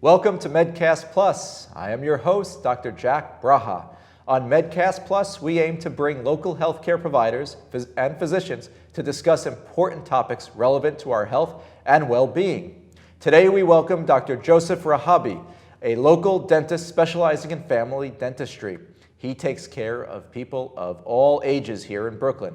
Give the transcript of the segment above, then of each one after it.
Welcome to Medcast Plus. I am your host, Dr. Jack Braha. On Medcast Plus, we aim to bring local healthcare providers and physicians to discuss important topics relevant to our health and well-being. Today, we welcome Dr. Joseph Rahabi, a local dentist specializing in family dentistry. He takes care of people of all ages here in Brooklyn.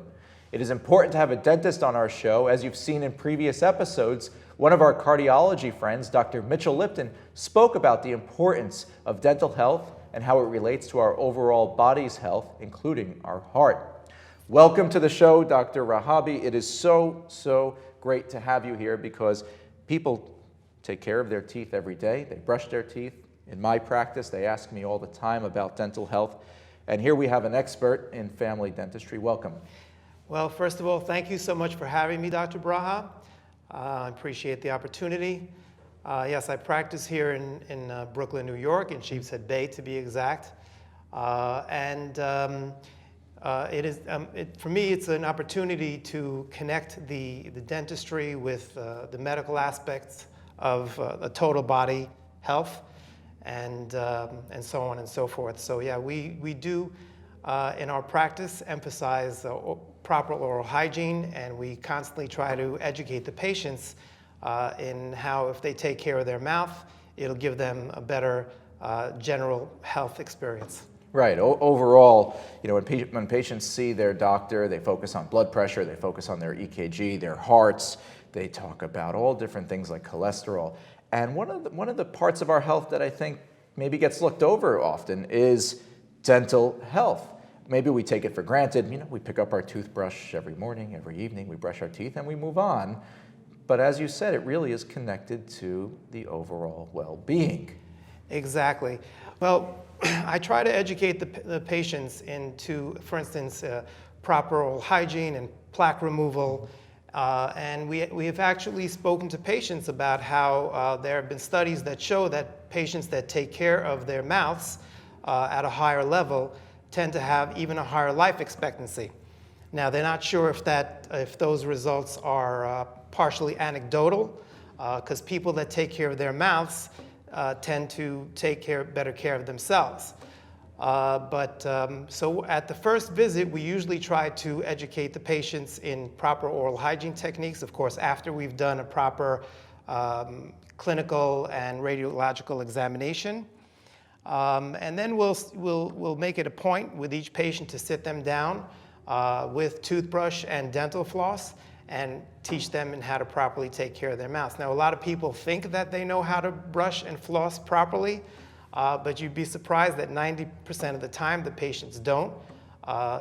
It is important to have a dentist on our show. As you've seen in previous episodes, one of our cardiology friends, Dr. Mitchell Lipton, spoke about the importance of dental health and how it relates to our overall body's health, including our heart. Welcome to the show, Dr. Rahabi. It is so great to have you here because people take care of their teeth every day. They brush their teeth. In my practice, they ask me all the time about dental health. And here we have an expert in family dentistry. Welcome. Well, first of all, thank you so much for having me, Dr. Braha. I appreciate the opportunity. Yes, I practice here in Brooklyn, New York, in Sheepshead Bay to be exact. For me, it's an opportunity to connect the dentistry with the medical aspects of the total body health and so on and so forth. So yeah, we do in our practice emphasize proper oral hygiene, and we constantly try to educate the patients in how, if they take care of their mouth, it'll give them a better general health experience. Right. Overall, when patients see their doctor, they focus on blood pressure, they focus on their EKG, their hearts, they talk about all different things like cholesterol. And one of the parts of our health that I think maybe gets looked over often is dental health. Maybe we take it for granted. We pick up our toothbrush every morning, every evening, we brush our teeth and we move on. But as you said, it really is connected to the overall well-being. Exactly. Well, I try to educate the patients into, for instance, proper oral hygiene and plaque removal. And we have actually spoken to patients about how there have been studies that show that patients that take care of their mouths at a higher level tend to have even a higher life expectancy. Now, they're not sure if those results are partially anecdotal, because people that take care of their mouths tend to take better care of themselves. So at the first visit, we usually try to educate the patients in proper oral hygiene techniques, of course, after we've done a proper clinical and radiological examination. And then we'll make it a point with each patient to sit them down with toothbrush and dental floss and teach them how to properly take care of their mouths. Now, a lot of people think that they know how to brush and floss properly, but you'd be surprised that 90% of the time the patients don't.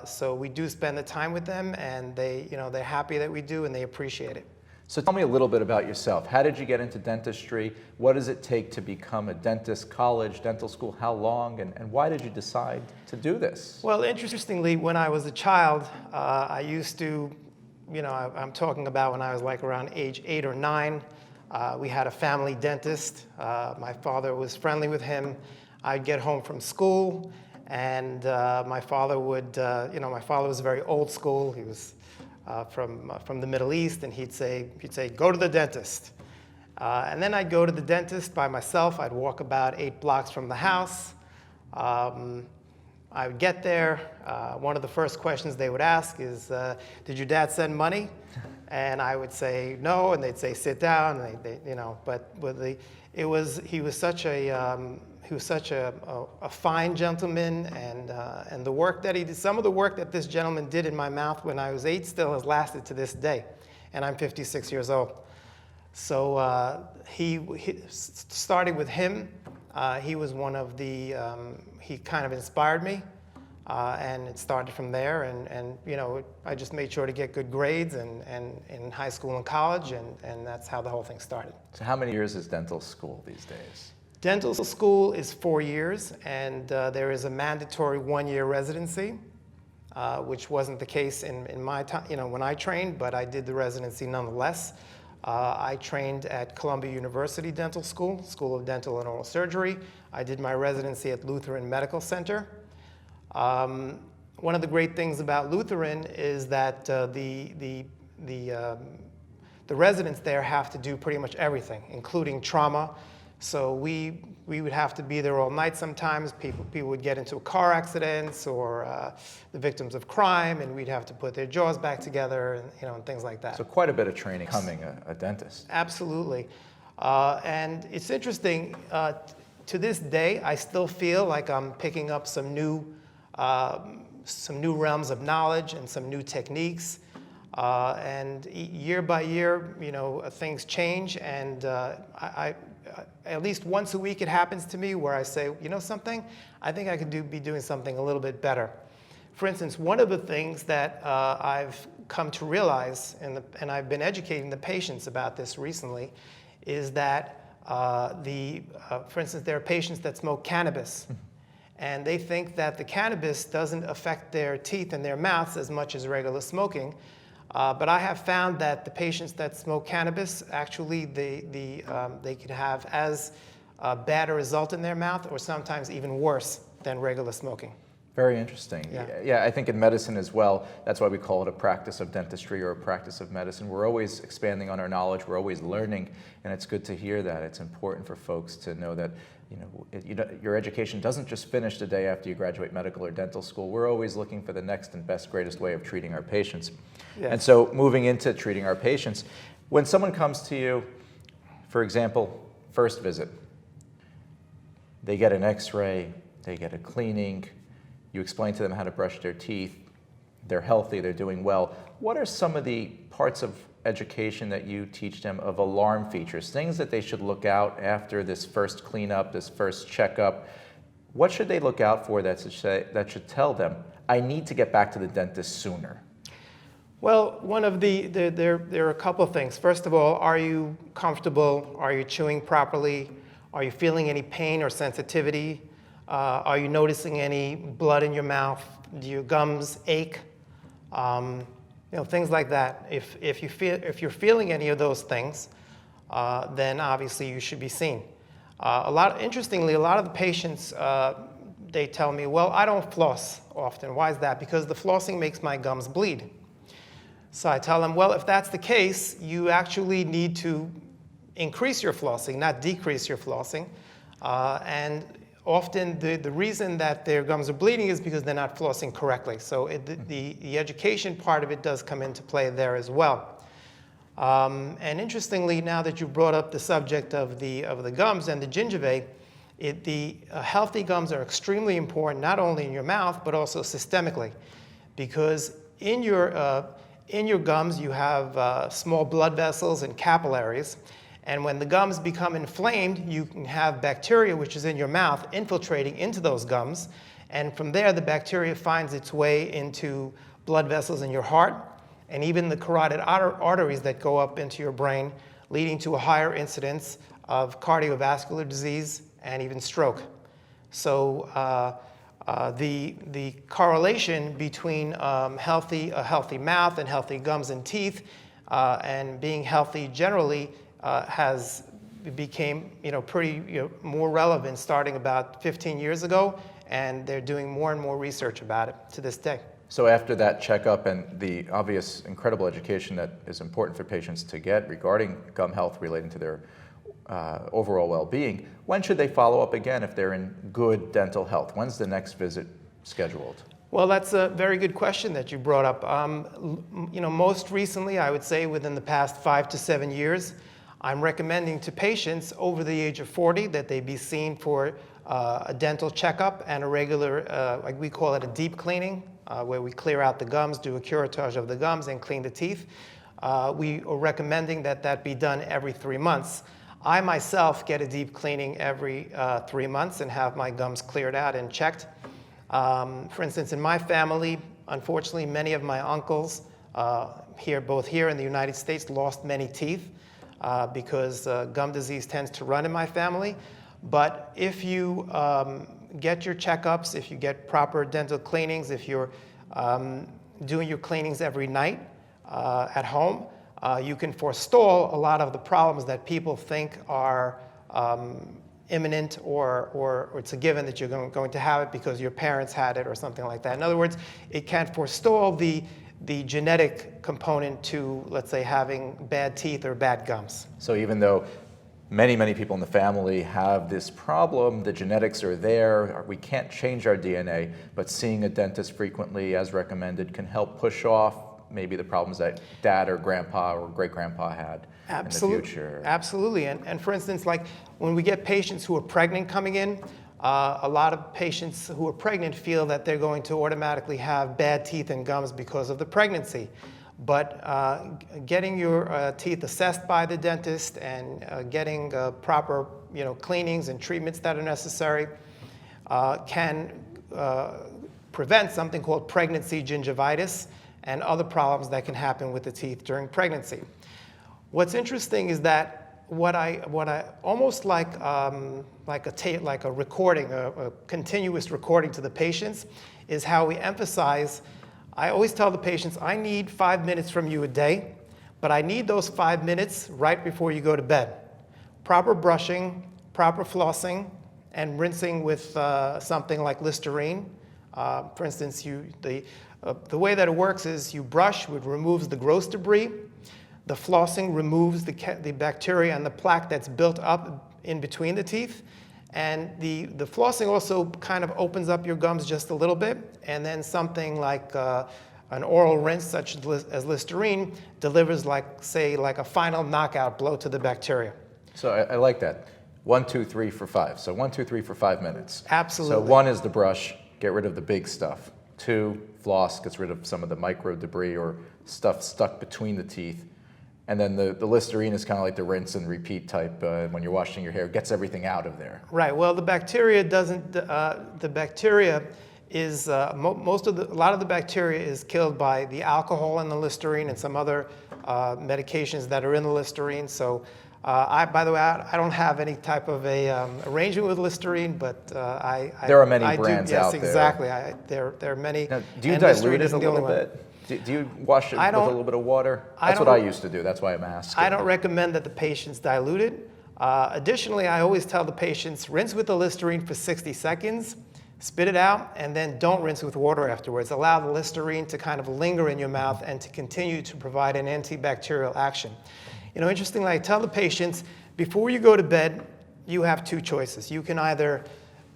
So we do spend the time with them, and they're happy that we do, and they appreciate it. So tell me a little bit about yourself. How did you get into dentistry? What does it take to become a dentist? College, dental school, how long? And why did you decide to do this? Well, interestingly, when I was a child, I used to, I'm talking about when I was like around age 8 or 9. We had a family dentist. My father was friendly with him. I'd get home from school, and my father would, my father was very old school. He was from the Middle East, and he'd say, go to the dentist. And then I'd go to the dentist by myself. I'd walk about 8 blocks from the house. I would get there. One of the first questions they would ask is, did your dad send money? And I would say no, and they'd say sit down. And he was such a fine gentleman, and the work that he did, some of the work that this gentleman did in my mouth when I was 8 still has lasted to this day, and I'm 56 years old. So he starting with him, he was one of the, he kind of inspired me, and it started from there, and I just made sure to get good grades and in high school and college, and that's how the whole thing started. So how many years is dental school these days? Dental school is 4 years, and there is a mandatory 1-year residency, which wasn't the case in my time, when I trained, but I did the residency nonetheless. I trained at Columbia University Dental School, School of Dental and Oral Surgery. I did my residency at Lutheran Medical Center. One of the great things about Lutheran is that the residents there have to do pretty much everything, including trauma, So we would have to be there all night sometimes. People would get into car accidents or the victims of crime, and we'd have to put their jaws back together and things like that. So quite a bit of training becoming a dentist. Absolutely. And it's interesting, to this day, I still feel like I'm picking up some new realms of knowledge and some new techniques. And year by year, things change, and I at least once a week it happens to me where I say, something, I think I could be doing something a little bit better. For instance, one of the things that I've come to realize, and I've been educating the patients about this recently, is that for instance, there are patients that smoke cannabis, and they think that the cannabis doesn't affect their teeth and their mouths as much as regular smoking. But I have found that the patients that smoke cannabis, actually, they could have as bad a result in their mouth, or sometimes even worse than regular smoking. Very interesting. Yeah, I think in medicine as well, that's why we call it a practice of dentistry or a practice of medicine. We're always expanding on our knowledge, we're always learning, and it's good to hear that. It's important for folks to know that your education doesn't just finish the day after you graduate medical or dental school. We're always looking for the next and best, greatest way of treating our patients. Yes. And so moving into treating our patients, when someone comes to you, for example, first visit, they get an x-ray, they get a cleaning, you explain to them how to brush their teeth, they're healthy, they're doing well. What are some of the parts of education that you teach them of alarm features, things that they should look out after this first cleanup, this first checkup? What should they look out for that should tell them, I need to get back to the dentist sooner? Well, there are a couple of things. First of all, are you comfortable? Are you chewing properly? Are you feeling any pain or sensitivity? Are you noticing any blood in your mouth? Do your gums ache? Things like that. If you're feeling any of those things, then obviously you should be seen. Interestingly, a lot of the patients, they tell me, well, I don't floss often. Why is that? Because the flossing makes my gums bleed. So I tell them, well, if that's the case, you actually need to increase your flossing, not decrease your flossing. And often the reason that their gums are bleeding is because they're not flossing correctly. So the education part of it does come into play there as well. And interestingly, now that you brought up the subject of the gums and the gingivae, the healthy gums are extremely important, not only in your mouth, but also systemically. Because in your gums, you have small blood vessels and capillaries. And when the gums become inflamed, you can have bacteria, which is in your mouth, infiltrating into those gums. And from there, the bacteria finds its way into blood vessels in your heart, and even the carotid arteries that go up into your brain, leading to a higher incidence of cardiovascular disease and even stroke. So the correlation between a healthy mouth and healthy gums and teeth and being healthy generally became pretty more relevant starting about 15 years ago, and they're doing more and more research about it to this day. So after that checkup and the obvious incredible education that is important for patients to get regarding gum health relating to their overall well-being, when should they follow up again if they're in good dental health? When's the next visit scheduled? Well, that's a very good question that you brought up. Most recently, I would say within the past 5 to 7 years, I'm recommending to patients over the age of 40 that they be seen for a dental checkup and a regular, like we call it a deep cleaning, where we clear out the gums, do a curettage of the gums, and clean the teeth. We are recommending that be done every 3 months. I myself get a deep cleaning every 3 months and have my gums cleared out and checked. For instance, in my family, unfortunately, many of my uncles both here in the United States lost many teeth because gum disease tends to run in my family. But if you get your checkups, if you get proper dental cleanings, if you're doing your cleanings every night at home, you can forestall a lot of the problems that people think are imminent or it's a given that you're going to have it because your parents had it or something like that. In other words, it can forestall the genetic component to, let's say, having bad teeth or bad gums. So even though Many people in the family have this problem. The genetics are there. We can't change our DNA, but seeing a dentist frequently, as recommended, can help push off maybe the problems that dad or grandpa or great-grandpa had in the future. Absolutely. And for instance, like when we get patients who are pregnant coming in, a lot of patients who are pregnant feel that they're going to automatically have bad teeth and gums because of the pregnancy. But getting your teeth assessed by the dentist and getting proper cleanings and treatments that are necessary can prevent something called pregnancy gingivitis and other problems that can happen with the teeth during pregnancy. What's interesting is that what I almost like a recording, a continuous recording to the patients, is how we emphasize. I always tell the patients, I need 5 minutes from you a day, but I need those 5 minutes right before you go to bed. Proper brushing, proper flossing, and rinsing with something like Listerine. For instance, the way that it works is you brush, which removes the gross debris. The flossing removes the bacteria and the plaque that's built up in between the teeth. And the flossing also kind of opens up your gums just a little bit, and then something like an oral rinse such as Listerine delivers like a final knockout blow to the bacteria. So I like that. 1, 2, 3 for 5. So 1, 2, 3 for 5 minutes. Absolutely. So 1 is the brush, get rid of the big stuff. 2, floss, gets rid of some of the micro debris or stuff stuck between the teeth. And then the Listerine is kind of like the rinse and repeat type. When you're washing your hair, it gets everything out of there. Right. Well, the bacteria doesn't. The bacteria is a lot of the bacteria is killed by the alcohol in the Listerine and some other medications that are in the Listerine. So, by the way, I don't have any type of a arrangement with Listerine, but there are many brands out there. Yes, exactly. There are many. Now, do you dilute it a little bit? Do you wash it with a little bit of water? That's what I used to do. That's why I'm asking. I don't recommend that the patients dilute it. Additionally, I always tell the patients, rinse with the Listerine for 60 seconds, spit it out, and then don't rinse with water afterwards. Allow the Listerine to kind of linger in your mouth and to continue to provide an antibacterial action. Interestingly, I tell the patients, before you go to bed, you have 2 choices. You can either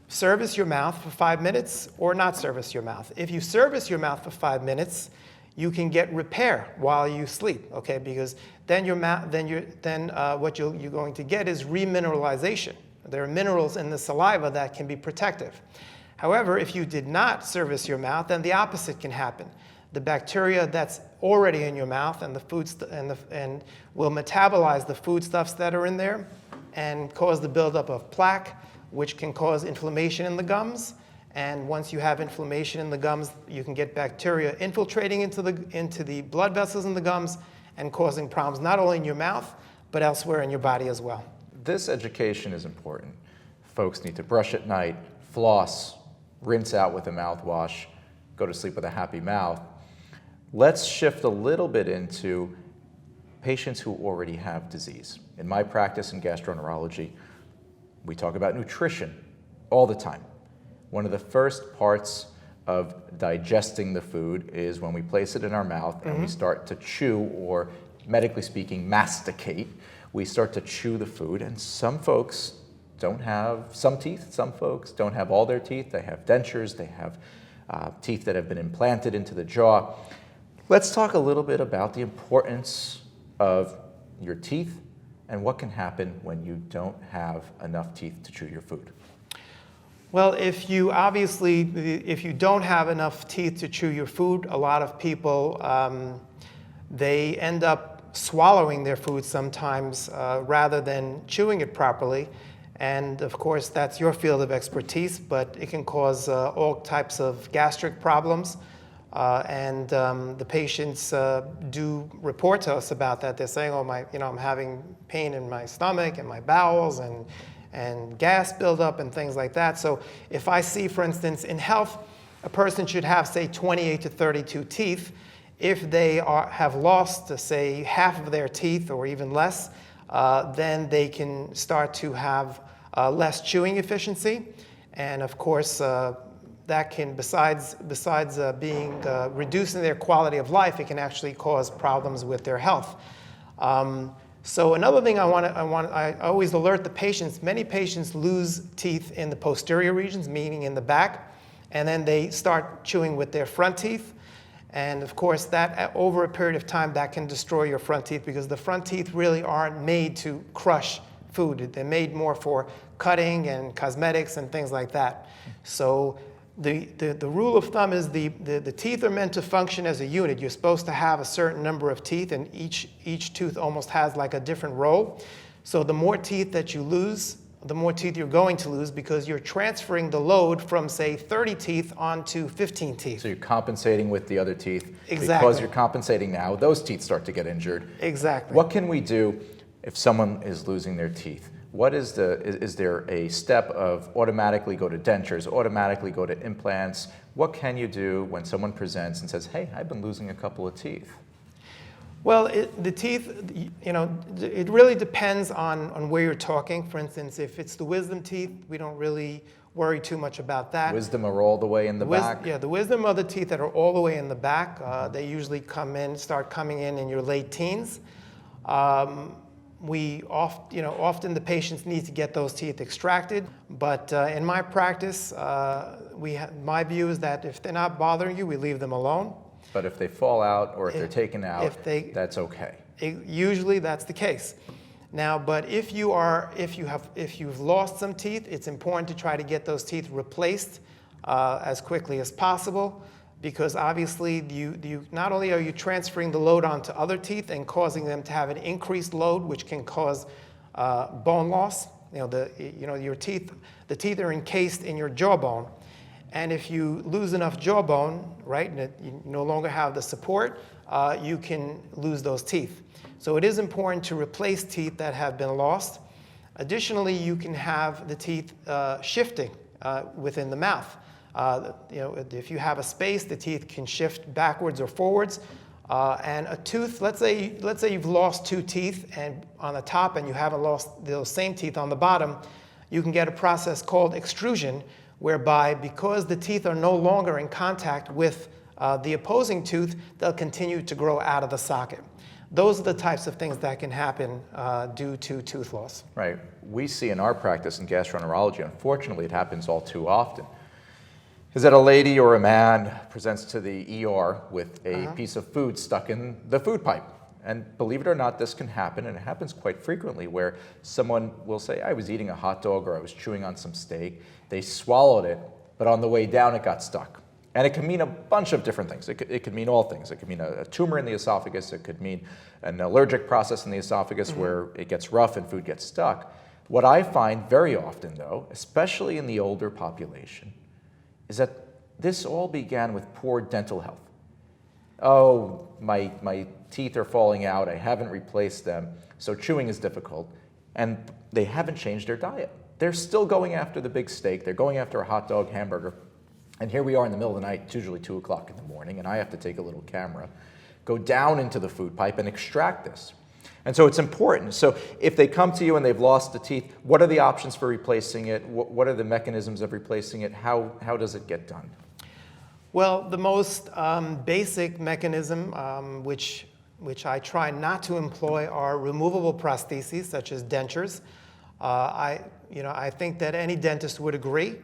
service your mouth for 5 minutes or not service your mouth. If you service your mouth for 5 minutes, you can get repair while you sleep, okay? Because then what you're going to get is remineralization. There are minerals in the saliva that can be protective. However, if you did not service your mouth, then the opposite can happen. The bacteria that's already in your mouth and and will metabolize the foodstuffs that are in there and cause the buildup of plaque, which can cause inflammation in the gums. And once you have inflammation in the gums, you can get bacteria infiltrating into the blood vessels in the gums and causing problems not only in your mouth, but elsewhere in your body as well. This education is important. Folks need to brush at night, floss, rinse out with a mouthwash, go to sleep with a happy mouth. Let's shift a little bit into patients who already have disease. In my practice in gastroenterology, we talk about nutrition all the time. One of the first parts of digesting the food is when we place it in our mouth and we start to chew, or medically speaking, masticate. We start to chew the food, and some folks don't have some teeth. Some folks don't have all their teeth. They have dentures. They have teeth that have been implanted into the jaw. Let's talk a little bit about the importance of your teeth and what can happen when you don't have enough teeth to chew your food. Well, if you don't have enough teeth to chew your food, a lot of people, they end up swallowing their food sometimes rather than chewing it properly. And of course, that's your field of expertise, but it can cause all types of gastric problems. And the patients do report to us about that. They're saying, I'm having pain in my stomach and my bowels and gas buildup and things like that. So if I see, for instance, in health, a person should have, say, 28 to 32 teeth. If they have lost, say, half of their teeth or even less, then they can start to have less chewing efficiency. And of course, that can, besides reducing their quality of life, it can actually cause problems with their health. So another thing I always alert the patients, many patients lose teeth in the posterior regions, meaning in the back, and then they start chewing with their front teeth. And of course, that over a period of time, that can destroy your front teeth because the front teeth really aren't made to crush food. They're made more for cutting and cosmetics and things like that. So the rule of thumb is the teeth are meant to function as a unit. You're supposed to have a certain number of teeth, and each tooth almost has like a different role. So the more teeth that you lose, the more teeth you're going to lose because you're transferring the load from, say, 30 teeth onto 15 teeth. So you're compensating with the other teeth. Exactly. Because you're compensating now, those teeth start to get injured. Exactly. What can we do if someone is losing their teeth? What is there a step of automatically go to dentures, automatically go to implants? What can you do when someone presents and says, hey, I've been losing a couple of teeth? Well, the teeth, it really depends on where you're talking. For instance, if it's the wisdom teeth, we don't really worry too much about that. Wisdom are all the way in the back? Yeah, the wisdom are the teeth that are all the way in the back. They usually start coming in your late teens. Often the patients need to get those teeth extracted. But in my practice, my view is that if they're not bothering you, we leave them alone. But if they fall out or if they're taken out, that's okay. Usually that's the case. Now, but if you've lost some teeth, it's important to try to get those teeth replaced as quickly as possible, because obviously you not only are you transferring the load onto other teeth and causing them to have an increased load, which can cause bone loss. Your teeth, the teeth are encased in your jawbone. And if you lose enough jawbone, right, and you no longer have the support, you can lose those teeth. So it is important to replace teeth that have been lost. Additionally, you can have the teeth shifting within the mouth. If you have a space, the teeth can shift backwards or forwards. And a tooth, let's say you've lost 2 teeth and on the top and you haven't lost those same teeth on the bottom, you can get a process called extrusion, whereby because the teeth are no longer in contact with the opposing tooth, they'll continue to grow out of the socket. Those are the types of things that can happen due to tooth loss. Right. We see in our practice in gastroenterology, unfortunately it happens all too often, is that a lady or a man presents to the ER with a piece of food stuck in the food pipe. And believe it or not, this can happen, and it happens quite frequently, where someone will say, I was eating a hot dog or I was chewing on some steak. They swallowed it, but on the way down it got stuck. And it can mean a bunch of different things. It could mean all things. It could mean a tumor in the esophagus. It could mean an allergic process in the esophagus where it gets rough and food gets stuck. What I find very often, though, especially in the older population, is that this all began with poor dental health. Oh, my teeth are falling out, I haven't replaced them, so chewing is difficult. And they haven't changed their diet. They're still going after the big steak, they're going after a hot dog, hamburger. And here we are in the middle of the night, it's usually 2 o'clock in the morning, and I have to take a little camera, go down into the food pipe and extract this. And so it's important. So if they come to you and they've lost the teeth, what are the options for replacing it? What are the mechanisms of replacing it? How does it get done? Well, the most basic mechanism, which I try not to employ, are removable prostheses, such as dentures. I think that any dentist would agree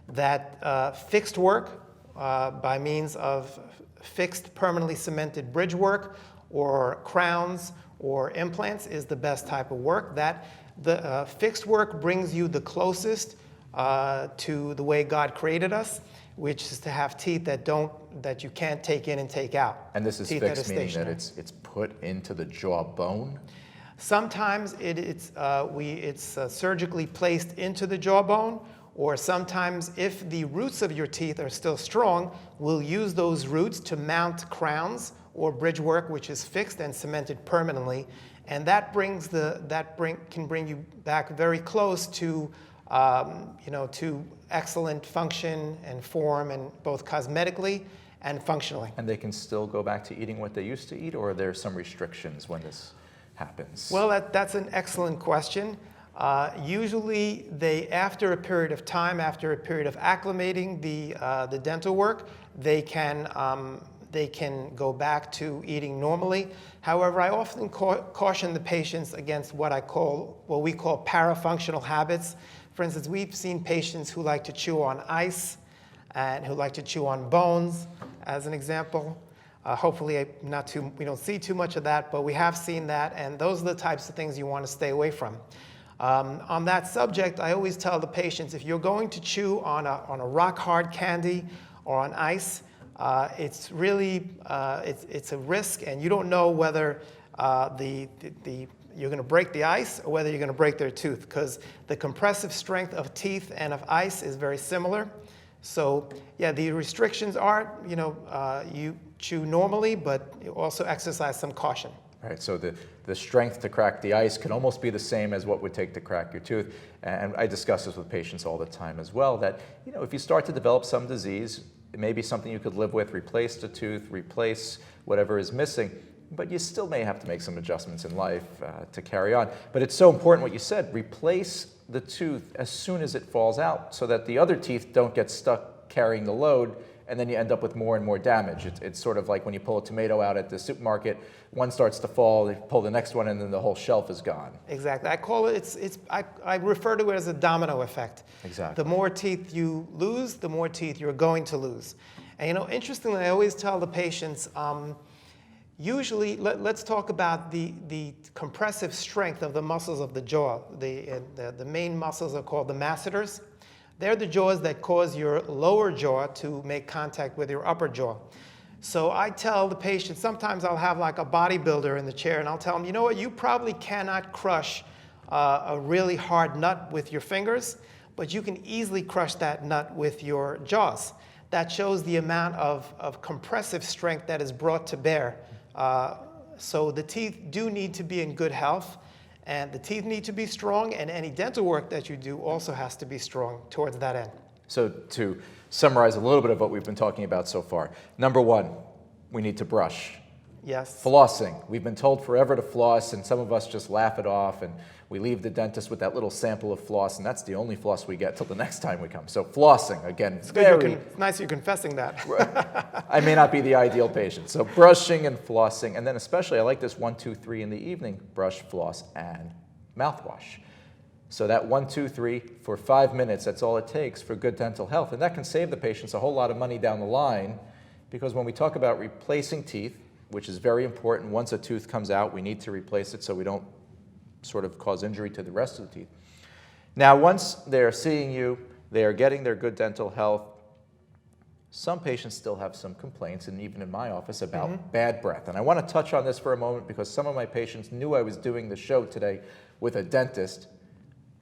that fixed work by means of fixed permanently cemented bridge work or crowns or implants is the best type of work. That the fixed work brings you the closest to the way God created us, which is to have teeth that you can't take in and take out. And this is teeth fixed, meaning that it's put into the jawbone? Sometimes it's surgically placed into the jawbone, or sometimes if the roots of your teeth are still strong, we'll use those roots to mount crowns or bridge work, which is fixed and cemented permanently. And that can bring you back very close to excellent function and form, and both cosmetically and functionally. And they can still go back to eating what they used to eat, or are there some restrictions when this happens? Well, that's an excellent question. Usually, after a period of time, after a period of acclimating the dental work, they can they can go back to eating normally. However, I often caution the patients against what we call parafunctional habits. For instance, we've seen patients who like to chew on ice and who like to chew on bones, as an example. Hopefully, we don't see too much of that, but we have seen that, and those are the types of things you want to stay away from. On that subject, I always tell the patients, if you're going to chew on a rock-hard candy or on ice, it's really it's a risk, and you don't know whether you're going to break the ice or whether you're going to break their tooth, because the compressive strength of teeth and of ice is very similar. So yeah, the restrictions are, you chew normally, but you also exercise some caution. Right, so the strength to crack the ice can almost be the same as what would take to crack your tooth. And I discuss this with patients all the time as well, that if you start to develop some disease, it may be something you could live with, replace the tooth, replace whatever is missing, but you still may have to make some adjustments in life to carry on. But it's so important what you said, replace the tooth as soon as it falls out so that the other teeth don't get stuck carrying the load, and then you end up with more and more damage. It's sort of like when you pull a tomato out at the supermarket, one starts to fall, you pull the next one, and then the whole shelf is gone. Exactly. I call it, I refer to it as a domino effect. Exactly. The more teeth you lose, the more teeth you're going to lose. And interestingly, I always tell the patients, usually, let's talk about the compressive strength of the muscles of the jaw. The main muscles are called the masseters. They're the jaws that cause your lower jaw to make contact with your upper jaw. So I tell the patient, sometimes I'll have like a bodybuilder in the chair, and I'll tell them, you know what, you probably cannot crush a really hard nut with your fingers, but you can easily crush that nut with your jaws. That shows the amount of compressive strength that is brought to bear. So the teeth do need to be in good health, and the teeth need to be strong, and any dental work that you do also has to be strong towards that end. So to summarize a little bit of what we've been talking about so far, number one, we need to brush. Yes. Flossing. We've been told forever to floss, and some of us just laugh it off, and we leave the dentist with that little sample of floss, and that's the only floss we get till the next time we come. So flossing, again, It's nice you're confessing that. I may not be the ideal patient. So brushing and flossing, and then especially I like this 1, 2, 3 in the evening, brush, floss, and mouthwash. So that 1, 2, 3 for 5 minutes, that's all it takes for good dental health. And that can save the patients a whole lot of money down the line, because when we talk about replacing teeth, which is very important, once a tooth comes out, we need to replace it so we don't sort of cause injury to the rest of the teeth. Now, once they're seeing you, they are getting their good dental health, some patients still have some complaints, and even in my office, about bad breath. And I want to touch on this for a moment because some of my patients knew I was doing the show today with a dentist.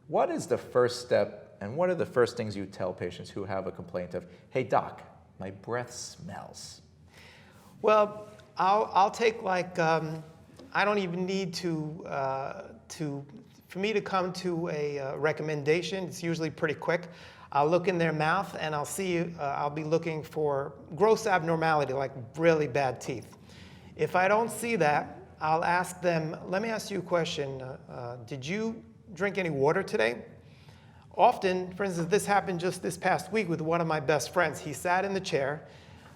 What is the first step, and what are the first things you tell patients who have a complaint of, hey doc, my breath smells? Well, I'll take I don't even need for me to come to a recommendation. It's usually pretty quick. I'll look in their mouth and I'll be looking for gross abnormality, like really bad teeth. If I don't see that, I'll ask them, let me ask you a question. Did you drink any water today? Often, for instance, this happened just this past week with one of my best friends. He sat in the chair,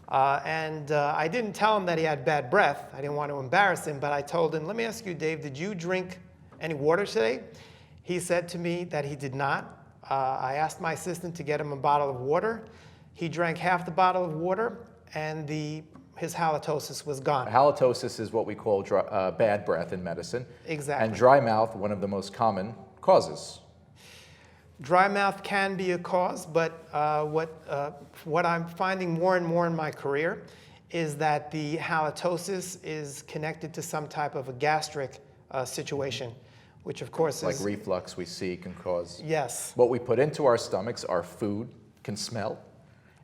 and I didn't tell him that he had bad breath. I didn't want to embarrass him, but I told him, let me ask you, Dave, did you drink any water today? He said to me that he did not. I asked my assistant to get him a bottle of water. He drank half the bottle of water, and his halitosis was gone. Halitosis is what we call bad breath in medicine. Exactly. And dry mouth, one of the most common causes. Dry mouth can be a cause, but what I'm finding more and more in my career is that the halitosis is connected to some type of a gastric situation, which of course is... Like reflux we see can cause... Yes. What we put into our stomachs, our food, can smell.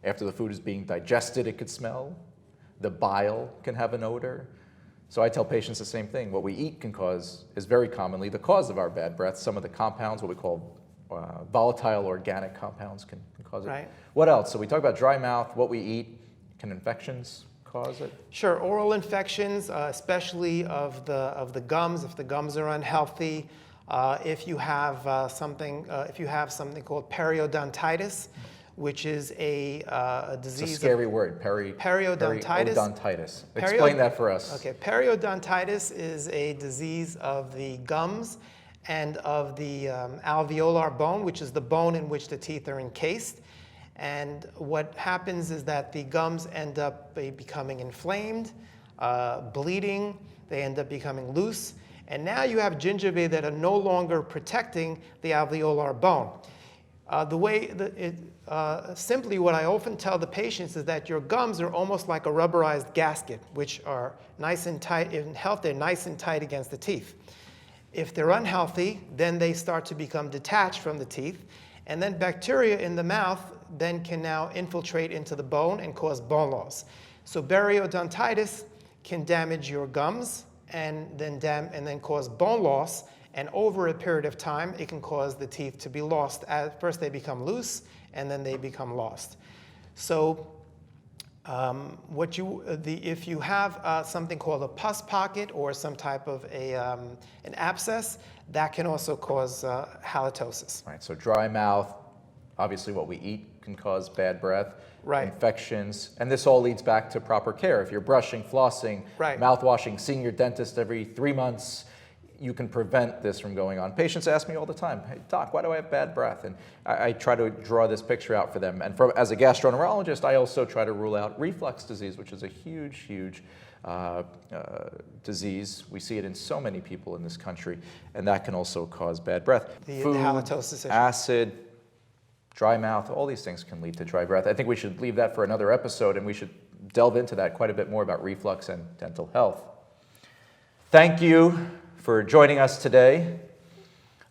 After the food is being digested, it could smell. The bile can have an odor. So I tell patients the same thing. What we eat is very commonly the cause of our bad breath. Some of the compounds, what we call volatile organic compounds, can cause it. Right. What else? So we talk about dry mouth, what we eat. Can infections cause it? Sure, oral infections, especially of the gums, if the gums are unhealthy. If you have something called periodontitis, which is a It's a disease scary word, periodontitis. Periodontitis. Explain that for us. Okay, periodontitis is a disease of the gums and of the alveolar bone, which is the bone in which the teeth are encased. And what happens is that the gums end up becoming inflamed, bleeding, they end up becoming loose, and now you have gingivae that are no longer protecting the alveolar bone. Simply what I often tell the patients is that your gums are almost like a rubberized gasket, which are nice and tight. In health, they're nice and tight against the teeth. If they're unhealthy, then they start to become detached from the teeth, and then bacteria in the mouth then can now infiltrate into the bone and cause bone loss. So periodontitis can damage your gums and then cause bone loss, and over a period of time it can cause the teeth to be lost. At first they become loose and then they become lost. So if you have something called a pus pocket or some type of an abscess, that can also cause halitosis. Right, so dry mouth, obviously what we eat can cause bad breath, infections, and this all leads back to proper care. If you're brushing, flossing, mouthwashing, seeing your dentist every 3 months, you can prevent this from going on. Patients ask me all the time, "Hey, doc, why do I have bad breath?" And I try to draw this picture out for them. And as a gastroenterologist, I also try to rule out reflux disease, which is a huge disease. We see it in so many people in this country, and that can also cause bad breath. The Food, halitosis issue. acid, dry mouth, all these things can lead to dry breath. I think we should leave that for another episode, and we should delve into that quite a bit more about reflux and dental health. Thank you for joining us today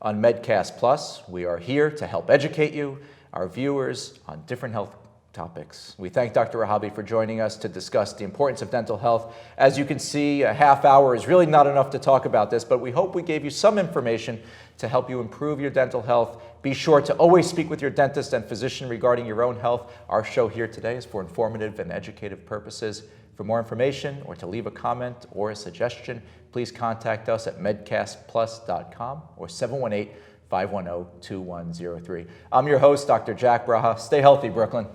on Medcast Plus. We are here to help educate you, our viewers, on different health topics. We thank Dr. Rahabi for joining us to discuss the importance of dental health. As you can see, a half hour is really not enough to talk about this, but we hope we gave you some information to help you improve your dental health. Be sure to always speak with your dentist and physician regarding your own health. Our show here today is for informative and educative purposes. For more information or to leave a comment or a suggestion, please contact us at medcastplus.com or 718-510-2103. I'm your host, Dr. Jack Braha. Stay healthy, Brooklyn.